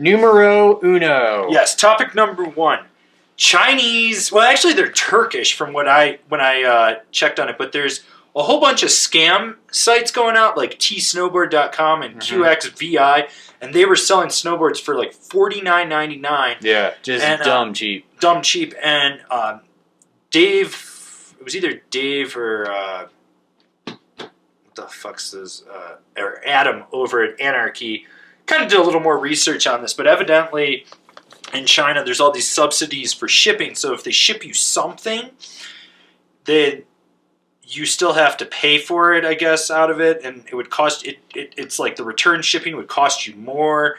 Numero uno. Yes, topic number 1. Chinese, well, actually they're Turkish from when I checked on it, but there's a whole bunch of scam sites going out like tsnowboard.com and QXVI, and they were selling snowboards for like $49.99. Yeah, just dumb cheap. Dumb cheap. And Dave, it was either Dave or what the fuck's this? Or Adam over at Anarchy kind of did a little more research on this, but evidently in China there's all these subsidies for shipping. So if they ship you something, then you still have to pay for it, I guess, out of it, and it would cost it's like the return shipping would cost you more.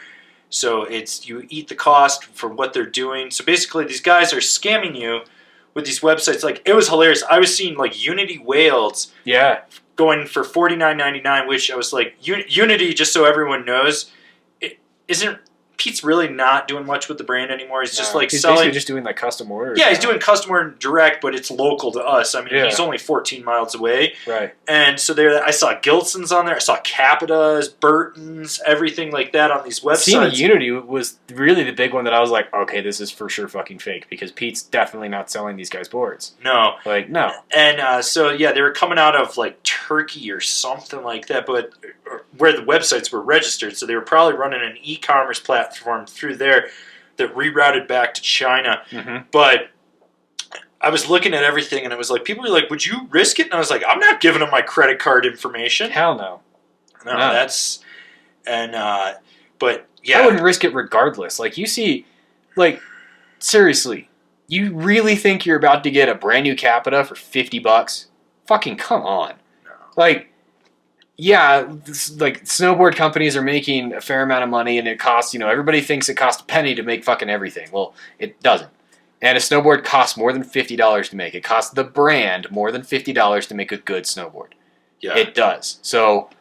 So it's you eat the cost for what they're doing. So basically these guys are scamming you with these websites. Like, it was hilarious. I was seeing like Unity Wales going for $49.99, which I was like, Unity, just so everyone knows, it isn't. Pete's really not doing much with the brand anymore. He's just he's selling. Basically just doing like custom orders. Yeah, he's doing custom order direct, but it's local to us. I mean, he's only 14 miles away. Right. And so there, I saw Gilson's on there. I saw Capita's, Burton's, everything like that on these websites. Seeing Unity was really the big one that I was like, okay, this is for sure fucking fake, because Pete's definitely not selling these guys boards. No. Like, no. And so, yeah, they were coming out of like Turkey or something like that, but where the websites were registered. So they were probably running an e-commerce platform through there that rerouted back to China. But I was looking at everything, and it was like, people were like, would you risk it? And I was like, I'm not giving them my credit card information. Hell no. No, that's... And, but, yeah. I wouldn't risk it regardless. Like, you see, like, seriously, you really think you're about to get a brand new Capita for $50? Fucking come on. No. Like, yeah, like, snowboard companies are making a fair amount of money, and it costs, everybody thinks it costs a penny to make fucking everything. Well, it doesn't. And a snowboard costs more than $50 to make. It costs the brand more than $50 to make a good snowboard. Yeah. It does. So,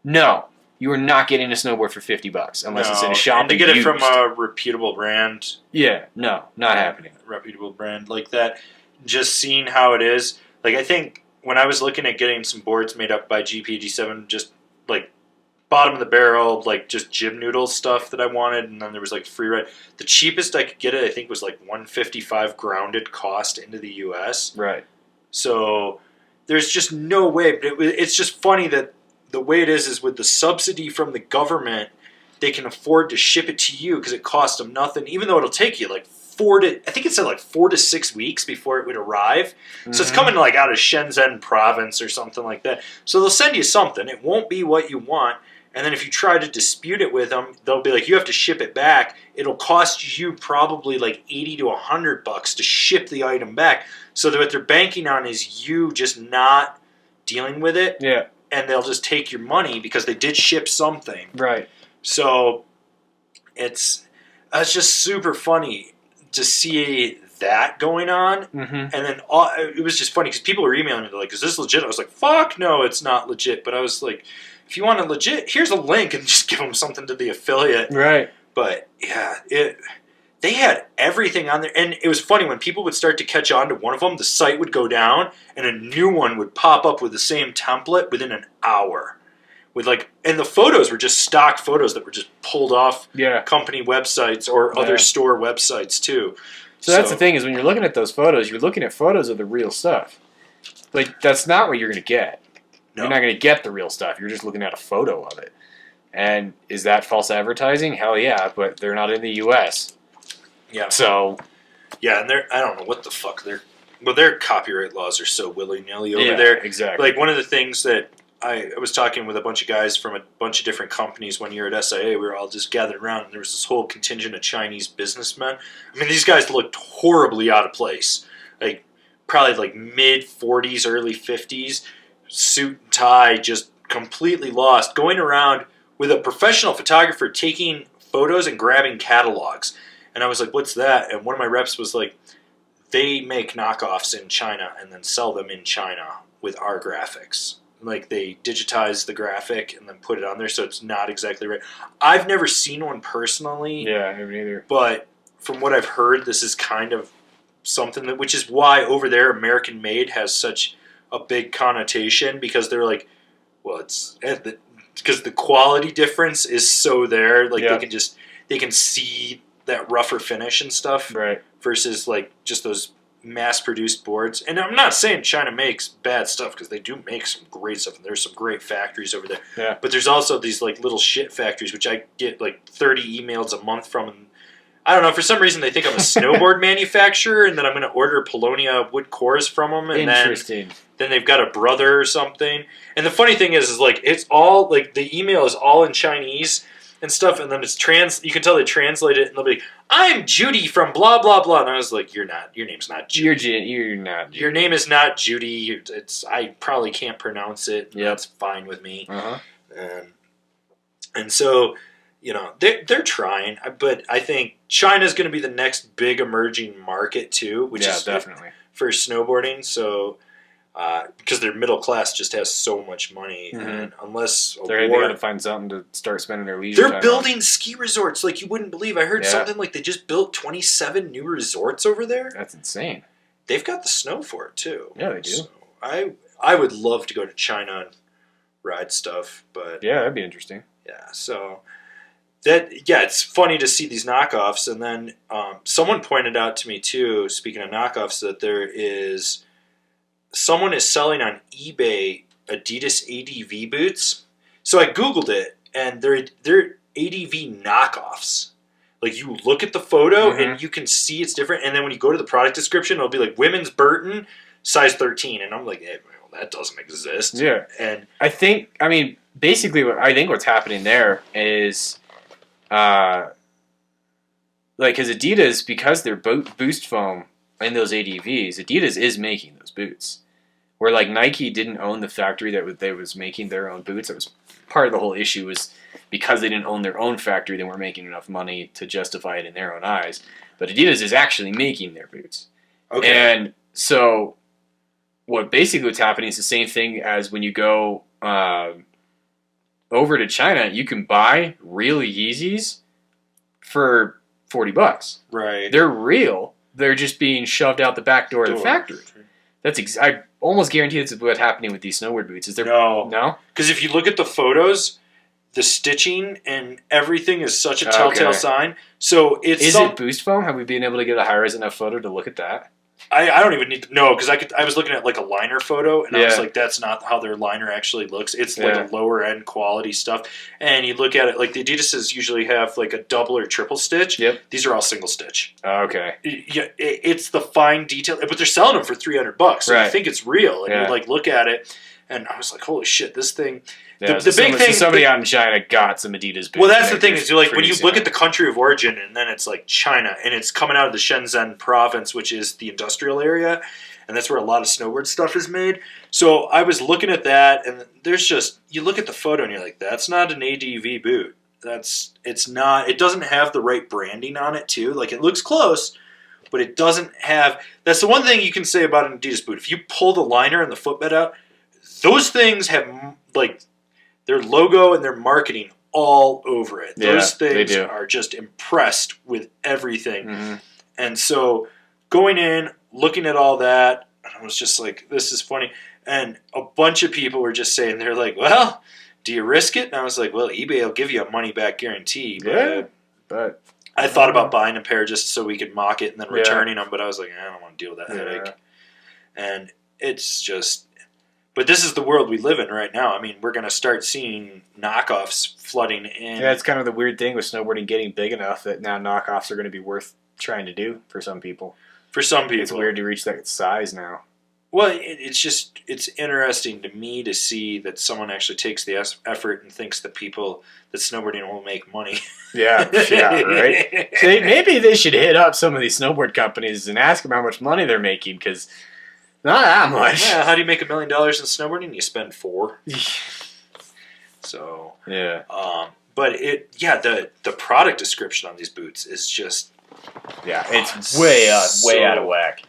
no, you are not getting a snowboard for $50 unless it's in a shop. And to get it from a reputable brand. Yeah, no, not happening. Reputable brand like that. Just seeing how it is. Like, I think when I was looking at getting some boards made up by GP87, just like bottom of the barrel, like just Jim Noodle stuff that I wanted, and then there was like free ride. The cheapest I could get it, I think, was like $155 grounded cost into the U.S. Right. So there's just no way. But it's just funny that the way it is with the subsidy from the government, they can afford to ship it to you because it costs them nothing, even though it'll take you like 4 to 6 weeks before it would arrive. So it's coming like out of Shenzhen province or something like that. So they'll send you something. It won't be what you want. And then if you try to dispute it with them, they'll be like, you have to ship it back. It'll cost you probably like $80 to $100 to ship the item back. So that what they're banking on is you just not dealing with it. Yeah. And they'll just take your money because they did ship something. Right. So it's just super funny to see that going on. And then it was just funny because people were emailing me, they're like, is this legit? I was like, fuck no, it's not legit. But I was like, if you want it legit, here's a link, and just give them something to the affiliate. Right. But yeah, they had everything on there. And it was funny when people would start to catch on to one of them, the site would go down and a new one would pop up with the same template within an hour. And the photos were just stock photos that were just pulled off company websites or other store websites too. So that's the thing, is when you're looking at those photos, you're looking at photos of the real stuff. Like, that's not what you're going to get. No. You're not going to get the real stuff. You're just looking at a photo of it. And is that false advertising? Hell yeah, but they're not in the U.S. Yeah. So. Yeah, and I don't know what the fuck their copyright laws are so willy-nilly over there. Exactly. Like, one of the things that I was talking with a bunch of guys from a bunch of different companies one year at SIA. We were all just gathered around, and there was this whole contingent of Chinese businessmen. I mean, these guys looked horribly out of place. Like, probably like mid-40s, early 50s, suit and tie, just completely lost, going around with a professional photographer taking photos and grabbing catalogs. And I was like, what's that? And one of my reps was like, they make knockoffs in China and then sell them in China with our graphics. Like, they digitize the graphic and then put it on there, so it's not exactly right. I've never seen one personally. Yeah, I haven't either. But from what I've heard, this is kind of something which is why over there American made has such a big connotation, because they're like, well, it's because the quality difference is so there. Like, they can see that rougher finish and stuff. Right. Versus like just those mass-produced boards. And I'm not saying China makes bad stuff because they do make some great stuff, and there's some great factories over there. Yeah. But there's also these like little shit factories which I get like 30 emails a month from, and I don't know, for some reason they think I'm a snowboard manufacturer, and then I'm going to order Polonia wood cores from them, and Interesting. then they've got a brother or something. And the funny thing is like it's all like the email is all in Chinese and stuff, and then it's you can tell they translate it, and they'll be like, I'm Judy from blah blah blah, and I was like, your name's not Judy. You're not. Your name is not Judy. I probably can't pronounce it. Yep. That's fine with me. Uh-huh. And so, they're trying, but I think China's going to be the next big emerging market too, which is definitely for snowboarding. So. Because their middle class just has so much money, and unless they got to find something to start spending their leisure time they're building ski resorts like you wouldn't believe. I heard Yeah. something like they just built 27 new resorts over there. That's insane. They've got the snow for it too. Yeah, they do. So I would love to go to China and ride stuff, but Yeah, that'd be interesting. yeah. So it's funny to see these knockoffs, and then someone pointed out to me too. Speaking of knockoffs, that someone is selling on eBay Adidas ADV boots. So I Googled it, and they're ADV knockoffs. Like, you look at the photo, and you can see it's different, and then when you go to the product description, it'll be like, women's Burton, size 13. And I'm like, hey, well, that doesn't exist. Yeah. And basically, what's happening there is, because Adidas, because they're boost foam in those ADVs, Adidas is making those boots. Where like Nike didn't own the factory that they was making their own boots. That was part of the whole issue, was because they didn't own their own factory, they weren't making enough money to justify it in their own eyes. But Adidas is actually making their boots. Okay. And so what's happening is the same thing as when you go over to China, you can buy real Yeezys for $40. Right. They're real. They're just being shoved out the back door of the factory. I almost guarantee this is what's happening with these snowboard boots. No? Because if you look at the photos, the stitching and everything is such a telltale sign. So is it boost foam? Have we been able to get a high-res enough photo to look at that? I don't even need to know, because I was looking at like a liner photo, and I was Yeah. like, that's not how their liner actually looks. It's like a lower end quality stuff. And you look at it, like the Adidas's usually have like a double or triple stitch. Yep. These are all single stitch. Okay. Yeah, it's the fine detail, but they're selling them for $300. So Right. you think it's real, and Yeah. you like look at it, and I was like, holy shit, this thing. Yeah, The big thing. somebody out in China got some Adidas boots. Well, that's the thing, is like when you producing look them. at the country of origin, and then it's like China, and it's coming out of the Shenzhen province, which is the industrial area, and that's where a lot of snowboard stuff is made. So I was looking at that, and there's just, you look at the photo and you're like, that's not an ADV boot. It's not. It doesn't have the right branding on it too. Like, it looks close, but it doesn't have. That's the one thing you can say about an Adidas boot. If you pull the liner and the footbed out, those things have like their logo and their marketing all over it. Yeah, Those they things do. are just impressed with everything. Mm-hmm. And so going in, looking at all that, I was just like, this is funny. And a bunch of people were just saying, they're like, well, do you risk it? And I was like, well, eBay will give you a money-back guarantee. But I thought about buying a pair just so we could mock it and then returning them, but I was like, I don't want to deal with that headache. And it's just... But this is the world we live in right now. I mean, we're going to start seeing knockoffs flooding in. Yeah, it's kind of the weird thing with snowboarding getting big enough that now knockoffs are going to be worth trying to do for some people. For some people. It's weird to reach that size now. Well, it's interesting to me to see that someone actually takes the effort and thinks that snowboarding will make money. Yeah, right? So maybe they should hit up some of these snowboard companies and ask them how much money they're making, because not that much. Yeah, how do you make $1 million in snowboarding? You spend $4 million. So yeah. But the product description on these boots is just it's way out of whack.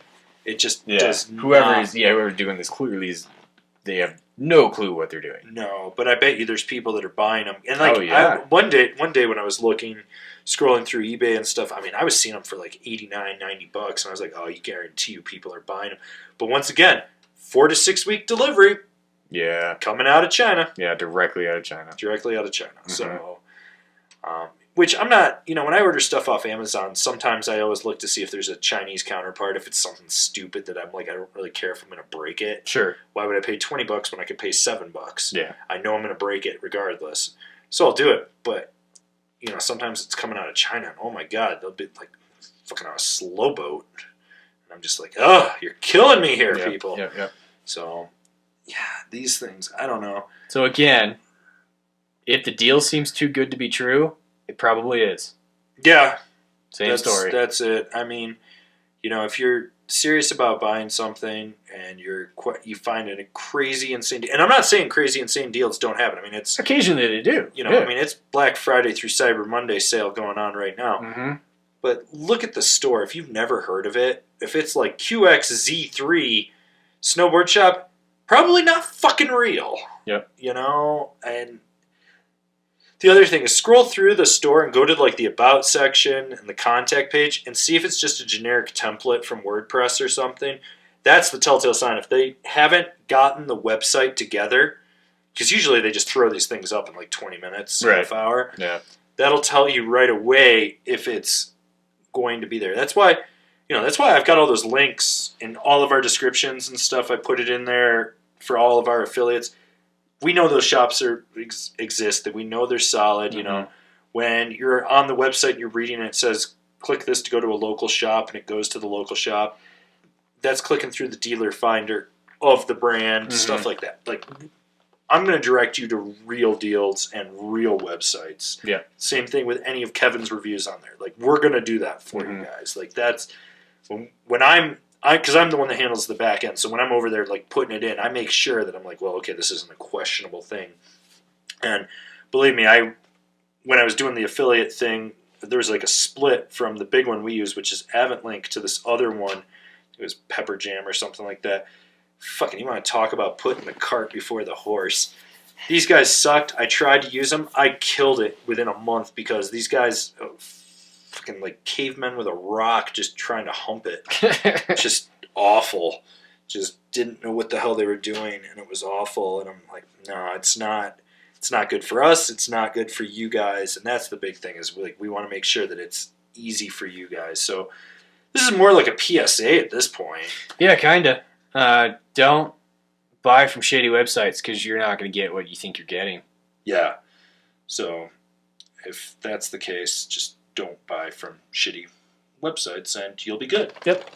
It just does whoever's doing this clearly they have no clue what they're doing. No, but I bet you there's people that are buying them. And like one day when I was scrolling through eBay and stuff, I mean, I was seeing them for like $89, $90, and I was like, oh, you guarantee you people are buying them. But once again, 4 to 6 week delivery. Yeah. Coming out of China. Yeah, directly out of China. Mm-hmm. So, Which I'm not, when I order stuff off Amazon, sometimes I always look to see if there's a Chinese counterpart. If it's something stupid that I'm like, I don't really care if I'm going to break it. Sure. Why would I pay $20 when I could pay $7? Yeah. I know I'm going to break it regardless. So I'll do it. But, sometimes it's coming out of China, and oh my God, they'll be like fucking on a slow boat. And I'm just like, oh, you're killing me here, people. Yeah. So, yeah, these things, I don't know. So again, if the deal seems too good to be true, it probably is. Yeah. Same story. That's it. I mean, if you're serious about buying something and you find a crazy, insane deal, and I'm not saying crazy, insane deals don't happen. I mean, it's occasionally they do. I mean, it's Black Friday through Cyber Monday sale going on right now. Mm-hmm. But look at the store. If you've never heard of it, if it's like QXZ3 Snowboard Shop, probably not fucking real. Yep. And the other thing is scroll through the store and go to like the About section and the contact page and see if it's just a generic template from WordPress or something. That's the telltale sign. If they haven't gotten the website together, because usually they just throw these things up in like 20 minutes, half hour. Yeah. That'll tell you right away if it's going to be there. That's why I've got all those links in all of our descriptions and stuff. I put it in there for all of our affiliates. We know those shops exist, that we know they're solid. Mm-hmm. When you're on the website and you're reading it says, click this to go to a local shop, and it goes to the local shop. That's clicking through the dealer finder of the brand, stuff like that. Like, I'm going to direct you to real deals and real websites. Yeah. Same thing with any of Kevin's reviews on there. Like, we're going to do that for you guys. Like, that's when because I'm the one that handles the back end. So when I'm over there, like, putting it in, I make sure that I'm like, well, okay, this isn't a questionable thing. And believe me, when I was doing the affiliate thing, there was like a split from the big one we use, which is AventLink, to this other one. It was Pepper Jam or something like that. Fucking, you want to talk about putting the cart before the horse. These guys sucked. I tried to use them. I killed it within a month because these guys, fucking like cavemen with a rock just trying to hump it. Just awful. Just didn't know what the hell they were doing, and it was awful. And I'm like, no, it's not good for us. It's not good for you guys. And that's the big thing, is we want to make sure that it's easy for you guys. So this is more like a PSA at this point. Yeah, kind of. Don't buy from shady websites, because you're not going to get what you think you're getting. Yeah. So if that's the case, just don't buy from shitty websites and you'll be good. Yep.